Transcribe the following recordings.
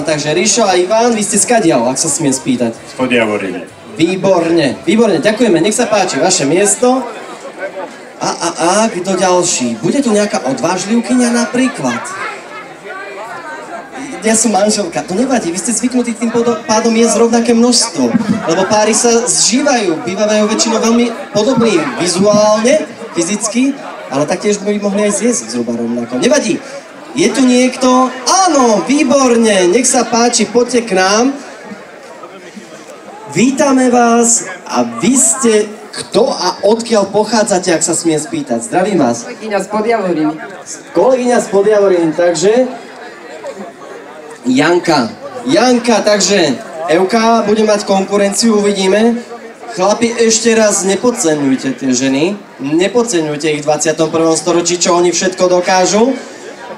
Takže Rišo a Ivan, vy ste skadiaľ, ak sa smiem spýtať. Spod Javoriny. Výborne, výborne, ďakujeme, nech sa páči, vaše miesto. A kto ďalší? Bude tu nejaká odvážlivkyňa napríklad? Ja som manželka, to nevadí, vy ste zvyknutí tým pádom jesť rovnaké množstvo, lebo páry sa zžívajú, bývajú väčšinou veľmi podobní vizuálne, fyzicky, ale taktiež by mohli aj zjesť zhruba rovnako. Nevadí, je tu niekto? Áno, výborne, nech sa páči, poďte k nám. Vítame vás a vy ste kto a odkiaľ pochádzate, ak sa smiem spýtať? Zdravím vás. Kolegyňa spod Javoriny. Kolegyňa spod Javoriny, takže Janka, takže Evka bude mať konkurenciu, uvidíme. Chlapi, ešte raz nepodceňujte tie ženy, nepodceňujte ich v 21. storočí, čo oni všetko dokážu.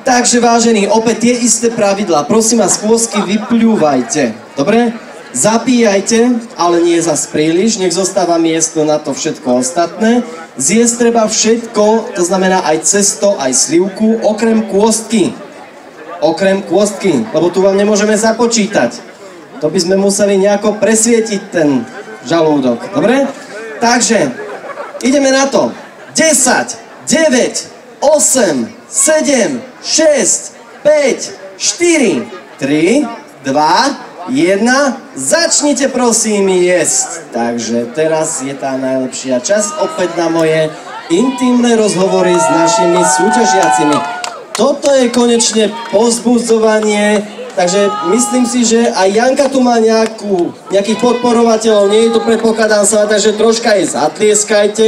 Takže vážení, opäť tie isté pravidlá, prosím vás, kôsky vypľúvajte, dobre? Zapíjajte, ale nie zas príliš, nech zostáva miesto na to všetko ostatné. Zjesť treba všetko, to znamená aj cesto, aj slivku, okrem kôstky. Okrem kôstky, lebo tu vám nemôžeme započítať. To by sme museli nejako presvietiť ten žalúdok, dobre? Takže, ideme na to. 10, 9, 8, 7, 6, 5, 4, 3, 2, 1, začnite prosím jesť. Takže teraz je tá najlepšia časť opäť na moje intimné rozhovory s našimi súťažiacimi. Toto je konečne povzbudzovanie, takže myslím si, že aj Janka tu má nejakých podporovateľov, nie je to predpokladám sa, takže troška jej zatlieskajte.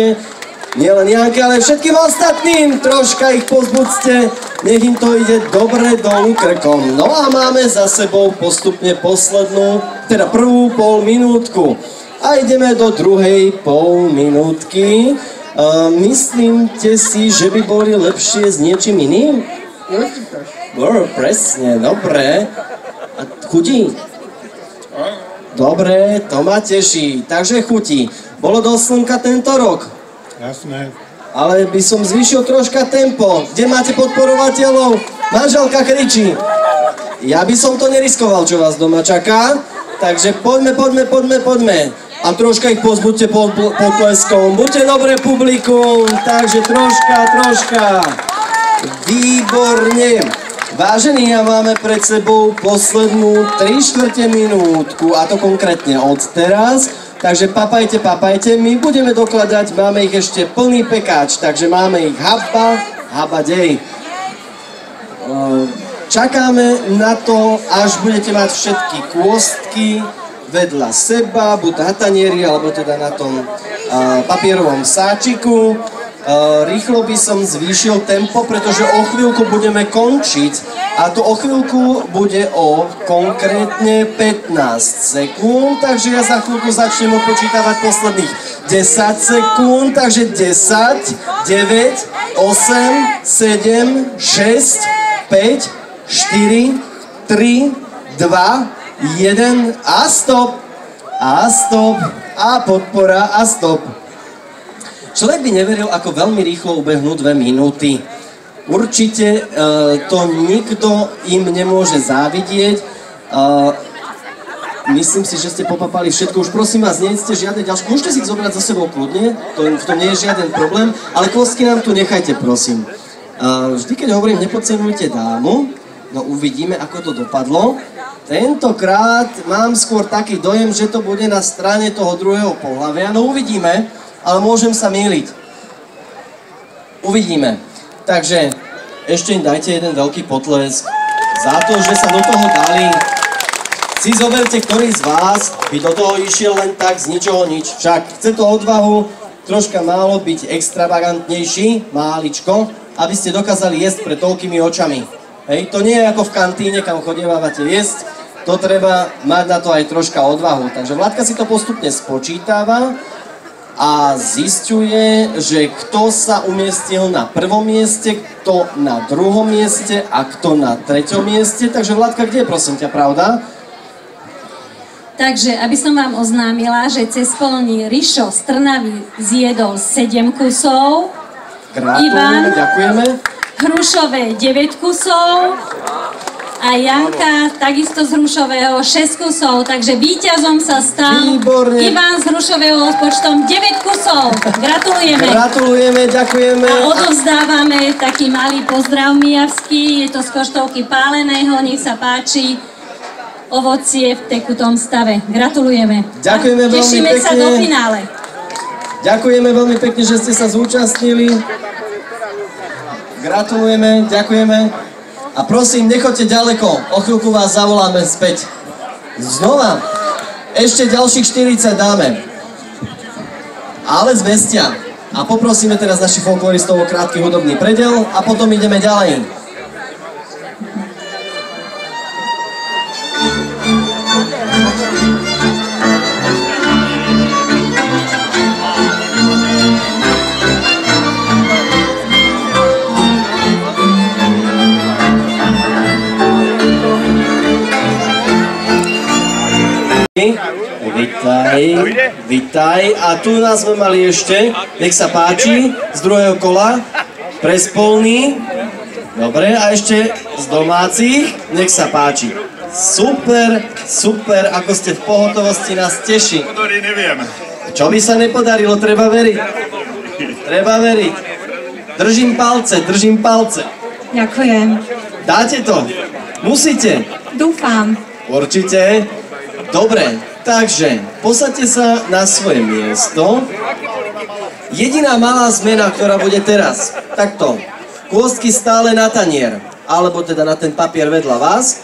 Nielen Janke, ale všetkým ostatným, troška ich povzbudzte, nech im to ide dobre dolu krkom. No a máme za sebou postupne poslednú, teda prvú polminútku. A ideme do druhej polminútky. Myslíte si, že by boli lepšie s niečím iným? Presne, dobre. A chutí? Dobre, to ma teší. Takže chutí. Bolo do slnka tento rok? Jasné. Ale by som zvýšil troška tempo. Kde máte podporovateľov? Manželka kričí. Ja by som to neriskoval, čo vás doma čaká. Takže poďme. A troška ich pozbuďte potleskom. Buďte dobré publikum. Takže troška. Výborne. Vážení, ja máme pred sebou poslednú 3/4 minútku. A to konkrétne od teraz. Takže papajte, my budeme dokladať, máme ich ešte plný pekáč, takže máme ich haba dej. Čakáme na to, až budete mať všetky kôstky vedľa seba, buď na tanieri, alebo teda na tom papierovom sáčiku. Rýchlo by som zvýšil tempo, pretože o chvíľku budeme končiť. A to o chvíľku bude o konkrétne 15 sekúnd, takže ja za chvíľku začnem odpočítavať posledných 10 sekúnd, takže 10, 9, 8, 7, 6, 5, 4, 3, 2, 1 a stop. A podpora a stop. Človek by neveril, ako veľmi rýchlo ubehnú 2 minúty. Určite to nikto im nemôže závidieť. Myslím si, že ste popapali všetko. Už prosím vás, nie ste žiadne ďalšie. Môžete si ich zobrať za sebou kľudne, v tom nie je žiaden problém, ale kôstky nám tu nechajte, prosím. Vždy, keď hovorím, nepodceňujte dámu, no uvidíme, ako to dopadlo. Tentokrát mám skôr taký dojem, že to bude na strane toho druhého pohlavia. No uvidíme, ale môžem sa mýliť. Uvidíme. Takže ešte im dajte jeden veľký potlesk za to, že sa do toho dali. Si zoberte, ktorý z vás by do toho išiel len tak z ničoho nič. Však chce to odvahu, troška málo byť extravagantnejší, máličko, aby ste dokázali jesť pred toľkými očami. Hej, to nie je ako v kantíne, kam chodievávate jesť, to treba mať na to aj troška odvahu. Takže Vládka si to postupne spočítava a zisťuje, že kto sa umiestnil na prvom mieste, kto na druhom mieste a kto na treťom mieste. Takže Vládka, kde je prosím ťa pravda? Takže, aby som vám oznámila, že cez polní Rišo z Trnavy zjedol 7 kusov, Gratulujem, Ivan ďakujeme. Hrušové 9 kusov a Janka takisto z Hrušového 6 kusov, takže víťazom sa stal Výborne. Ivan z Hrušového s počtom 9 kusov. Gratulujeme. Gratulujeme, ďakujeme. A odovzdávame taký malý pozdrav mijavský, je to z koštovky páleného, nech sa páči. Ovocie v tekutom stave. Gratulujeme. Ďakujeme veľmi Tešíme pekne. sa do finále. Ďakujeme veľmi pekne, že ste sa zúčastnili. Gratulujeme, ďakujeme. A prosím, nechoďte ďaleko. O chvíľku vás zavoláme späť. Znova. Ešte ďalších 40 dáme. Ale zmestia. A poprosíme teraz našich folkloristov o krátky hudobný predel a potom ideme ďalej. Vitaj. A tu nás sme mali ešte, nech sa páči, z druhého kola, Prespolný. Dobre, a ešte z domácich, nech sa páči. Super, super, ako ste v pohotovosti, nás teší. Neviem. Čo by sa nepodarilo, treba veriť. Treba veriť. Držím palce. Ďakujem. Dáte to? Musíte. Dúfam. Určite. Dobre, takže posaďte sa na svoje miesto. Jediná malá zmena, ktorá bude teraz. Takto. Kôstky stále na tanier, alebo teda na ten papier vedľa vás.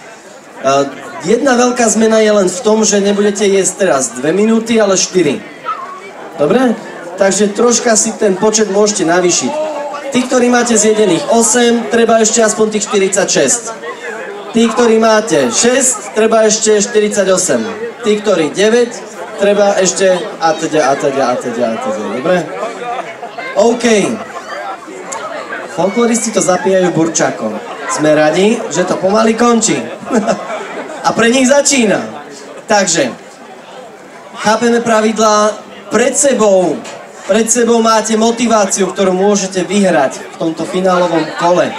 Jedna veľká zmena je len v tom, že nebudete jesť teraz 2 minúty, ale 4. Dobre? Takže troška si ten počet môžete navýšiť. Tí, ktorí máte zjedených 8, treba ešte aspoň tých 46. Tí, ktorí máte 6, treba ešte 48. Tí, ktorí 9, treba ešte a teda. Dobre? OK. Folkloristi to zapíjajú burčakom. Sme radi, že to pomaly končí. A pre nich začína. Takže, chápeme pravidlá. Pred sebou máte motiváciu, ktorú môžete vyhrať v tomto finálovom kole.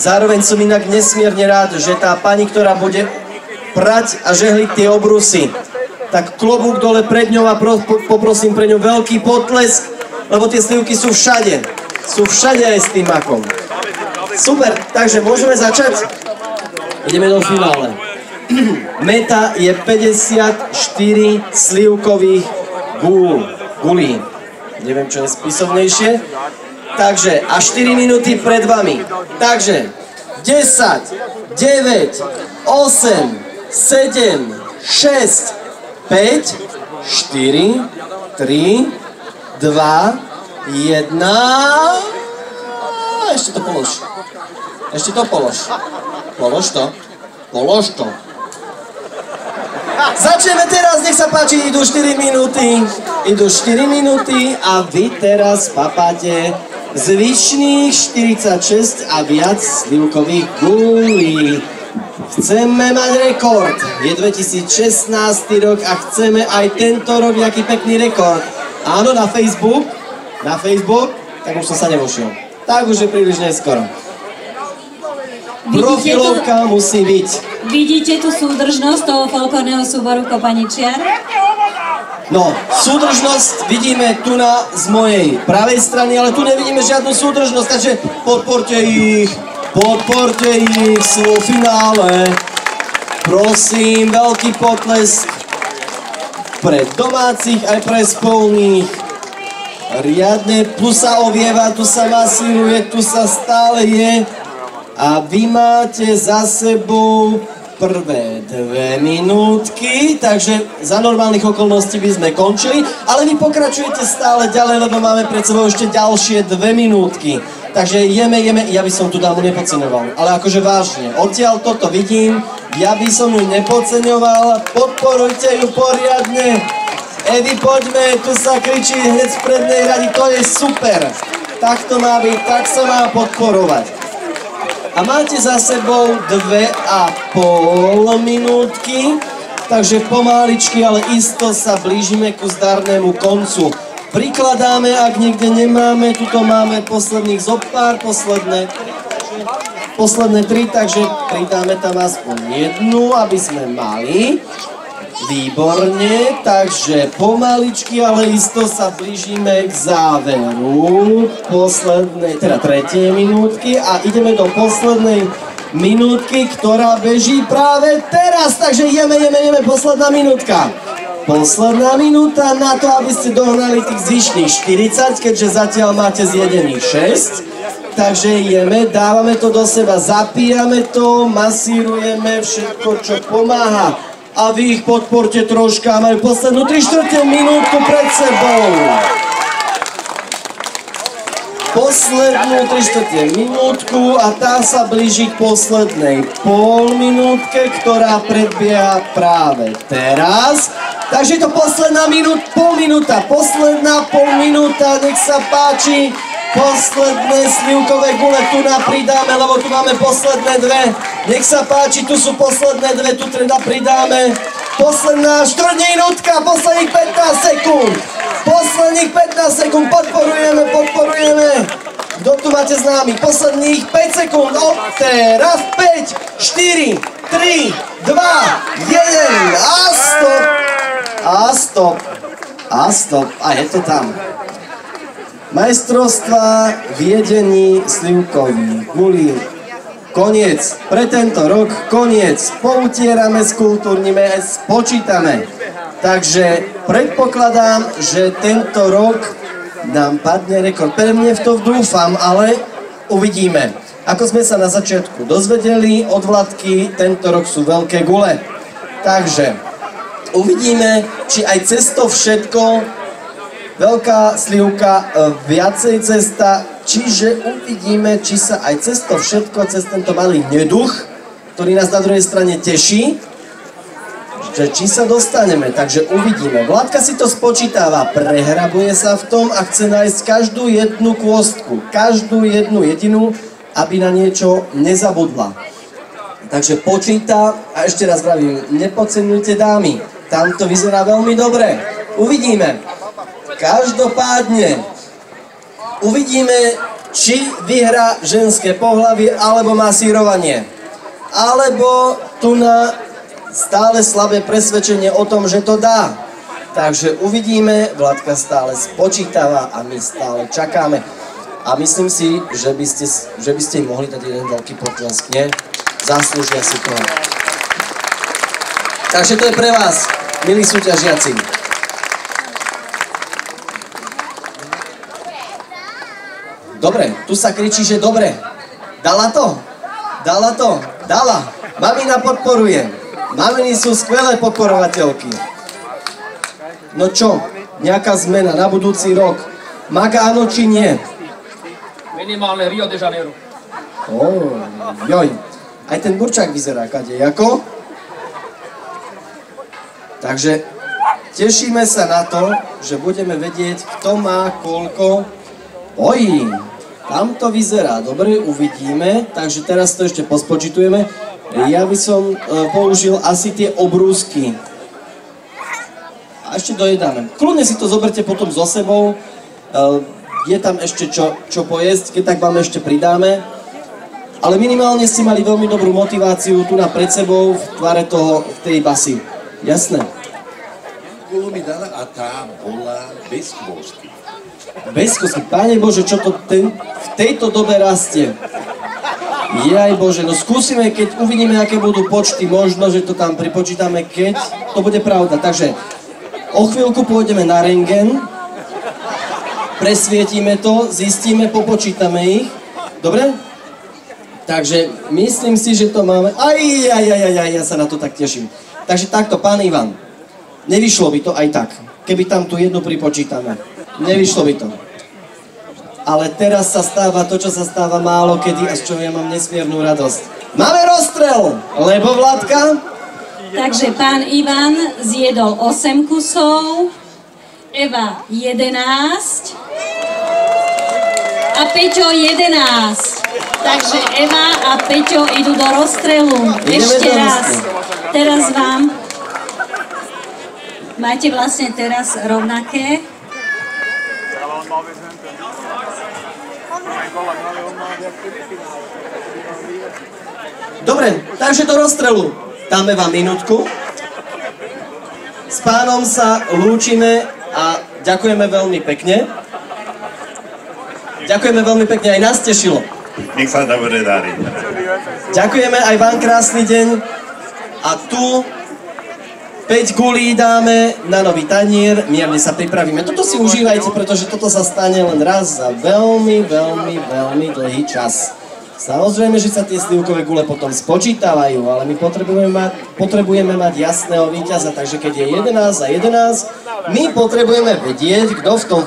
Zároveň som inak nesmierne rád, že tá pani, ktorá bude prať a žehliť tie obrusy, tak klobúk dole pred ňou a poprosím pre ňu veľký potlesk, lebo tie slivky sú všade. Sú všade aj s tým makom. Super, takže môžeme začať? Ideme do finále. Meta je 54 slivkových gulí. Neviem, čo je spisovnejšie. Takže, a 4 minúty pred vami. Takže, 10, 9, 8, 7, 6, 5, 4, 3, 2, 1... Ešte to polož. Polož to. Začneme teraz, nech sa páči, idú 4 minúty a vy teraz papáte zvyšných 46 a viac slivkových gulí. Chceme mať rekord. Je 2016 rok a chceme aj tento rok nejaký pekný rekord. Áno, na Facebook, tak už som sa nevošiel. Tak už je príliš neskoro. Profilovka musí byť. Vidíte tú súdržnosť toho folklórneho súboru Kopaničiar? No, súdržnosť vidíme tu z mojej pravej strany, ale tu nevidíme žiadnu súdržnosť, takže podporte ich vo finále. Prosím, veľký potlesk pre domácich aj pre spolných. Riadne, tu sa ovieva, tu sa masíruje, tu sa stále je. A vy máte za sebou prvé 2 minútky, takže za normálnych okolností by sme končili, ale vy pokračujete stále ďalej, lebo máme pred sebou ešte ďalšie 2 minútky. Takže jeme, ja by som tú dámu nepodceňoval, ale akože vážne, odtiaľ toto vidím, ja by som ju nepodceňoval, podporujte ju poriadne. Evi, poďme, tu sa kričí hneď v prednej radi, to je super. Tak to má byť, tak sa má podporovať. A máte za sebou 2,5 minútky, takže pomaličky, ale isto sa blížime ku zdarnému koncu. Prikladáme, ak niekde nemáme, tuto máme posledných zopár, posledné. posledné 3, takže pridáme tam aspoň jednu, aby sme mali. Výborne, takže pomaličky, ale isto sa blížime k záveru poslednej, teda 3. minútky a ideme do poslednej minútky, ktorá beží práve teraz, takže ideme, posledná minútka. Posledná minúta na to, aby ste dohnali tých zvyšných 40, keďže zatiaľ máte zjedených 6. Takže ideme, dávame to do seba, zapíjame to, masírujeme všetko, čo pomáha. A vy ich podporte troška, majú poslednú 3/4 minútku pred sebou. Poslednú 3/4 minútku a tá sa blíži k poslednej polminútke, ktorá predbieha práve teraz. Takže je to posledná polminúta, posledná polminúta, nech sa páči. Posledné slivkové gule tu pridáme, lebo tu máme posledné 2. Nech sa páči, tu sú posledné 2, tu teda pridáme. Posledná 4 minútka, posledných 15 sekúnd. Posledných 15 sekúnd, podporujeme. Kto tu máte s nami? Posledných 5 sekúnd, od teraz 5, 4, 3, 2, 1 a stop. A stop. A je to tam. Majstrovstvá viedení slivkových gulí. Koniec. Pre tento rok koniec. Poutierame, skultúrnime, spočítame. Takže predpokladám, že tento rok nám padne rekord. Pevne v to dúfam, ale uvidíme. Ako sme sa na začiatku dozvedeli od Vladky, tento rok sú veľké gule. Takže uvidíme, či aj cez to všetko veľká slivka, viacej cesta, čiže uvidíme, či sa aj cez to všetko, cez tento malý neduch, ktorý nás na druhej strane teší, že či sa dostaneme, takže uvidíme. Vladka si to spočítava, prehrabuje sa v tom a chce nájsť každú jednu kôstku, každú jednu jedinú, aby na niečo nezabudla. Takže počíta a ešte raz vravím, nepodceňujte dámy, tam to vyzerá veľmi dobre. Uvidíme. Každopádne uvidíme, či vyhrá ženské pohlavie alebo masírovanie. Alebo tu na stále slabé presvedčenie o tom, že to dá. Takže uvidíme, Vladka stále spočítava a my stále čakáme. A myslím si, že by ste im mohli dať jeden veľký potlesk, nie? Zaslúžia si to. Takže to je pre vás, milí súťažiaci. Dobre, tu sa kričí, že dobre. Dala to? Dala. Mamina podporuje. Maminy sú skvelé podporovateľky. No čo, nejaká zmena na budúci rok? Maga áno či nie? Minimálne Rio de Janeiro. Joj. Aj ten burčák vyzerá kadejako. Takže tešíme sa na to, že budeme vedieť, kto má koľko. Tam to vyzerá dobre, uvidíme, takže teraz to ešte pospočítujeme. Ja by som použil asi tie obrúsky. A ešte dojedáme. Kľudne si to zoberte potom so sebou. Je tam ešte čo pojesť, keď tak vám ešte pridáme. Ale minimálne ste mali veľmi dobrú motiváciu tu pred sebou v tvare tej basy. Jasné? Gulu mi dala a tá bola bez kôstky. Bez kôstky. Páne Bože, čo to v tejto dobe rastie? Jaj Bože, no skúsime, keď uvidíme, aké budú počty, možno, že to tam pripočítame, keď to bude pravda. Takže o chvíľku pôjdeme na rentgen, presvietime to, zistíme, popočítame ich. Dobre? Takže myslím si, že to máme... ja sa na to tak teším. Takže takto, pán Ivan, nevyšlo by to aj tak, keby tam tú jednu pripočítame. Nevyšlo by to. Ale teraz sa stáva to, čo sa stáva málo kedy a z čoho ja mám nesmiernu radosť. Máme rozstrel, lebo Vladka... Takže pán Ivan zjedol 8 kusov, Eva 11 a Peťo 11. Takže Eva a Peťo idú do rozstrelu. Ešte raz. Teraz vám. Máte vlastne teraz rovnaké. Dobre, takže do rozstrelu. Dáme vám minútku. S pánom sa lúčime a ďakujeme veľmi pekne. Ďakujeme veľmi pekne, aj nás tešilo. Nech sa to bude dariť. Ďakujeme aj vám, krásny deň. A tu 5 gulí dáme na nový tanier, mierne sa pripravíme. Toto si užívajte, pretože toto sa stane len raz za veľmi, veľmi, veľmi dlhý čas. Samozrejme, že sa tie slivkové gule potom spočítavajú, ale my potrebujeme mať jasného víťaza, takže keď je 11 za 11, my potrebujeme vedieť, kto v tom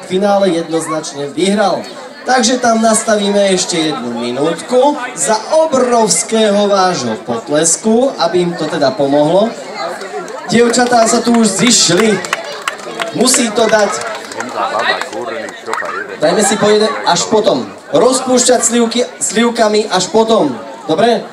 finále jednoznačne vyhral. Takže tam nastavíme ešte 1 minútku za obrovského vášho potlesku, aby im to teda pomohlo. Dievčatá sa tu už zišli, musí to dať. Dajme si po jeden až potom. Rozpúšťať slivkami až potom. Dobre?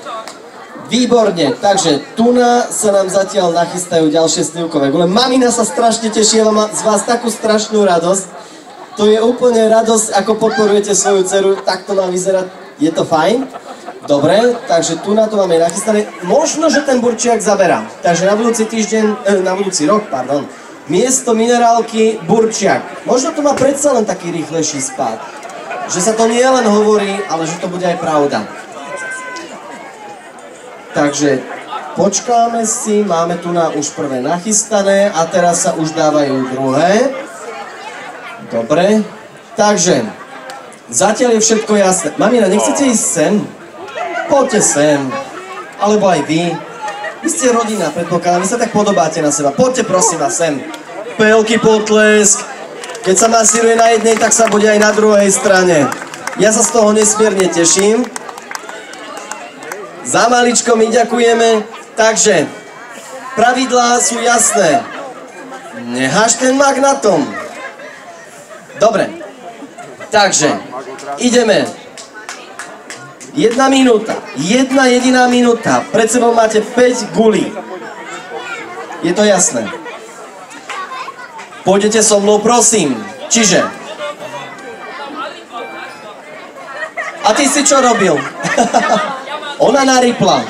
Výborne. Takže tu sa nám zatiaľ nachystajú ďalšie slivkové gule. Mamina sa strašne teší, ja mám z vás takú strašnú radosť. To je úplne radosť, ako podporujete svoju dceru. Takto má vyzerať. Je to fajn? Dobre, takže tu na to máme nachystané. Možno, že ten burčiak zaberá. Takže na budúci rok, miesto minerálky burčiak. Možno to má predsa len taký rýchlejší spád. Že sa to nie len hovorí, ale že to bude aj pravda. Takže počkáme si, máme tu už prvé nachystané a teraz sa už dávajú druhé. Dobre, takže zatiaľ je všetko jasné. Mamina, nechcete ísť sem? Poďte sem, alebo aj vy. Vy ste rodina, predpokladám, vy sa tak podobáte na seba. Poďte prosím vás sem. Veľký potlesk. Keď sa masíruje na jednej, tak sa bude aj na druhej strane. Ja sa z toho nesmierne teším. Za maličko my ďakujeme. Takže, pravidlá sú jasné. Neháš ten mak na tom. Dobre. Takže, ideme. 1 minúta. 1 jediná minúta. Pred sebou máte 5 gulí. Je to jasné? Pôjdete so mnou, prosím. Čiže. A ty si čo robil? Ona narýpla.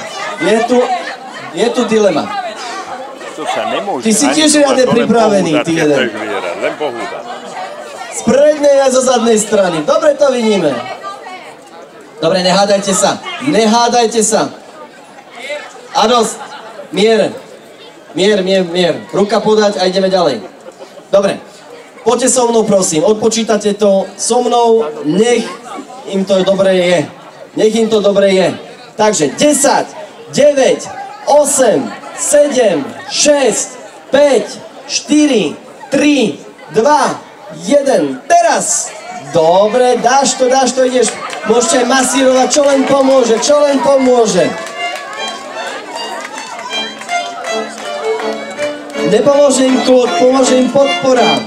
Je tu dilema. Ty si tiež riadne pripravený, ty jeden. Z prednej aj zo zadnej strany. Dobre to vidíme. Dobre, nehádajte sa. Nehádajte sa. A dosť. Mier. Ruka podať a ideme ďalej. Dobre, poďte so mnou prosím, odpočítate to so mnou, nech im to dobre je. Nech im to dobre je. Takže 10, 9, 8, 7, 6, 5, 4, 3, 2, 1, teraz! Dobre, dáš to, ideš. Môžete aj masírovať, čo len pomôže. Nepomôže im kľud, pomôže im podpora.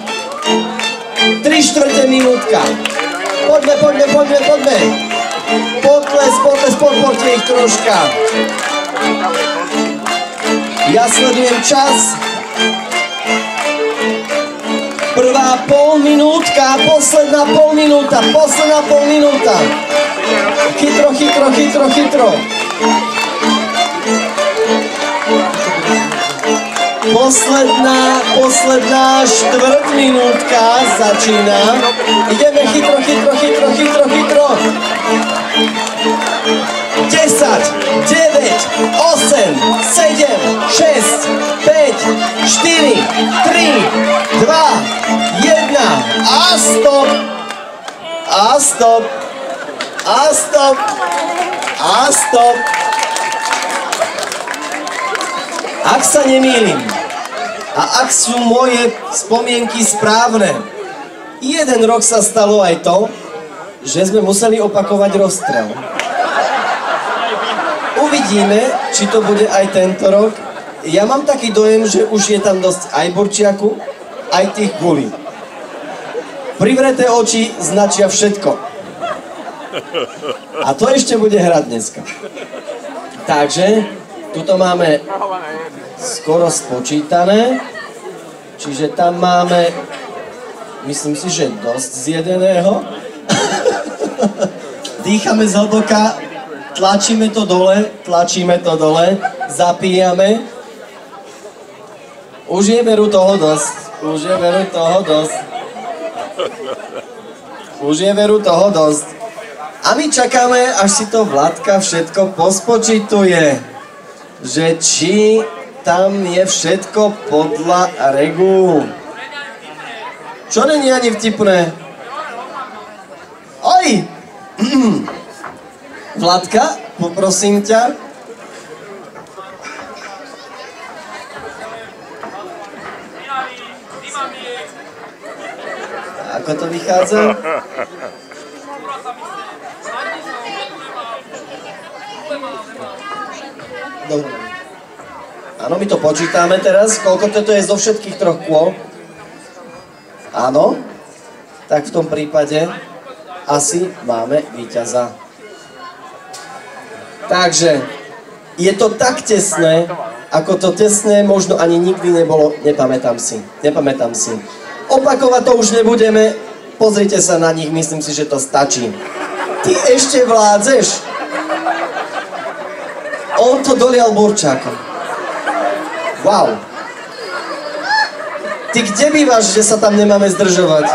3/4 minútka. Poďme. Podporte ich troška. Ja sledujem čas. Prvá polminútka, posledná polminúta. Chytro. Posledná štvrtminútka začína. Ideme chytro. 10, 9, 8, 7, 6, 5, 4, 3, 2, 1 a stop. Ak sa nemýlim a ak sú moje spomienky správne, 1 rok sa stalo aj to, že sme museli opakovať rozstrel. Uvidíme, či to bude aj tento rok. Ja mám taký dojem, že už je tam dosť aj burčiaku, aj tých gulí. Privreté oči značia všetko. A to ešte bude hrať dneska. Takže, tuto máme skoro spočítané, čiže tam máme, myslím si, že dosť zjedeného. Dýchame zhlboka, tlačíme to dole, zapíjame. Už je veru toho dosť. A my čakáme, až si to Vladka všetko pospočítuje. Že či tam je všetko podľa regul. Čo není ani vtipné? Oj! Vladka, poprosím ťa. Ako to vychádza? Dobre. Áno, my to počítame teraz. Koľko toto je zo všetkých troch kôl? Áno? Tak v tom prípade asi máme víťaza. Takže je to tak tesné, ako to tesné možno ani nikdy nebolo, nepamätám si. Opakovať to už nebudeme, pozrite sa na nich, myslím si, že to stačí. Ty ešte vládzeš? On to dolial burčákom. Wow. Ty kde bývaš, že sa tam nemáme zdržovať?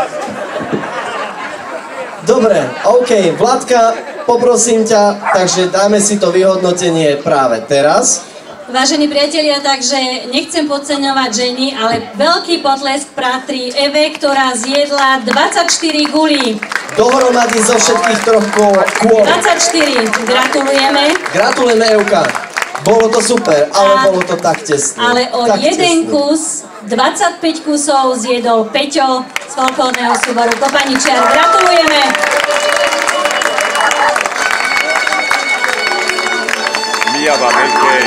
Dobre, OK, Vladka, poprosím ťa, takže dáme si to vyhodnotenie práve teraz. Vážení priatelia, takže nechcem podceňovať ženy, ale veľký potlesk patrí Eve, ktorá zjedla 24 gulí. Dohromady zo všetkých troch kôl. 24, gratulujeme. Gratulujeme, Evka. Bolo to super, ale bolo to tak tesné. Ale o jeden kus, 25 kusov zjedol Peťo z folklórneho súboru Kopaničiar. Gratulujeme. Mia va perché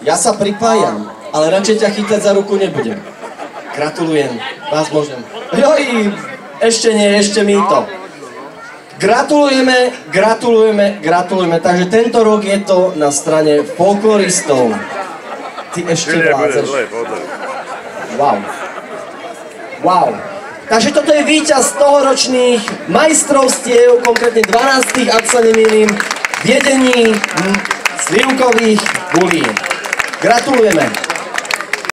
Ja sa pripájam, ale radšej ťa chytať za ruku nebudem. Gratulujem, vás môžem. Joj, ešte nie, ešte mi to. Gratulujeme, takže tento rok je to na strane folkloristov. Ty ešte vládzeš. Wow. Takže toto je víťaz tohoročných majstrovstiev, konkrétne 12, ak sa nemýlim, v jedení slivkových gulí. Gratulujeme.